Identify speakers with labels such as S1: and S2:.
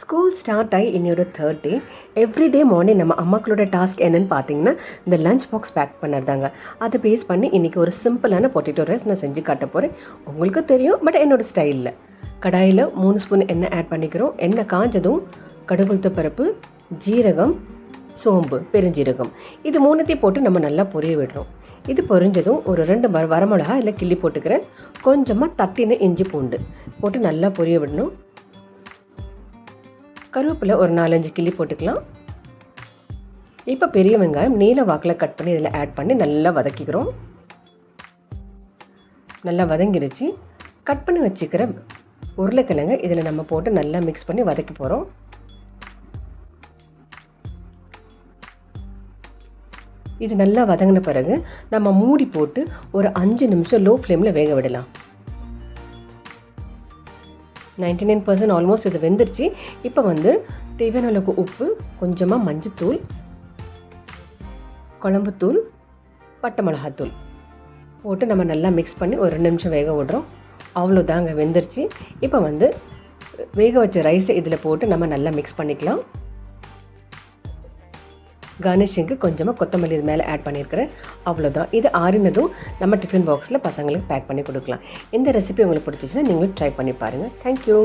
S1: School start ஆகி இன்னையோட 3rd டே. Everyday morning நம்ம அம்மாக்களோட டாஸ்க் என்னன்னு பார்த்தீங்கன்னா, இந்த லஞ்ச் பாக்ஸ் பேக் பண்ணுறதாங்க. அதை பேஸ் பண்ணி இன்றைக்கி ஒரு சிம்பிளான பொட்டேட்டோ ரைஸ் நான் செஞ்சு காட்ட போகிறேன். உங்களுக்கு தெரியும், பட் என்னோடய ஸ்டைலில். கடாயில் 3 ஸ்பூன் எண்ணெய் ஆட் பண்ணிக்கிறோம். எண்ணெய் காஞ்சதும் கடுகுளுத்த பருப்பு, ஜீரகம், சோம்பு, பெருஞ்சீரகம் இது மூணுத்தையும் போட்டு நம்ம நல்லா பொரிய விடுறோம். இது பொரிஞ்சதும் ஒரு 2 வரமிளகா இல்லை கிள்ளி போட்டுக்கிறேன். கொஞ்சமாக தட்டின இஞ்சி பூண்டு போட்டு நல்லா பொரிய விடணும். கருவேப்பிலை ஒரு 4-5 கிள்ளி போட்டுக்கலாம். இப்போ பெரிய வெங்காயம் நீல வாக்கில் கட் பண்ணி இதில் ஆட் பண்ணி நல்லா வதக்கிக்கிறோம். நல்லா வதங்கிருச்சு. கட் பண்ணி வச்சுக்கிற உருளைக்கிழங்கு இதில் நம்ம போட்டு நல்லா மிக்ஸ் பண்ணி வதக்கி போகிறோம். இது நல்லா வதங்கின பிறகு நம்ம மூடி போட்டு ஒரு 5 நிமிஷம் லோ ஃப்ளேமில் வேக விடலாம். 99% ஆல்மோஸ்ட் இது வெந்துருச்சு. இப்போ தேவையான அளவுக்கு உப்பு, கொஞ்சமாக மஞ்சத்தூள், குழம்புத்தூள், பட்டை மிளகாத்தூள் போட்டு நம்ம நல்லா மிக்ஸ் பண்ணி ஒரு 2 நிமிஷம் வேக விடுறோம். அவ்வளோதாங்க, வெந்துருச்சு. இப்போ வேக வச்ச ரைஸை இதில் போட்டு நம்ம நல்லா மிக்ஸ் பண்ணிக்கலாம். கார்னிஷிங்க்கு கொஞ்சமாக கொத்தமல்லி இது மேலே ஆட் பண்ணியிருக்கிறேன். அவ்வளோதான். இது ஆறினதும் நம்ம டிஃபன் பாக்ஸில் பசங்களுக்கு பேக் பண்ணி கொடுக்கலாம். இந்த ரெசிபி உங்களுக்கு பிடிச்சிச்சுன்னா நீங்களும் ட்ரை பண்ணி பாருங்கள். தேங்க்யூ.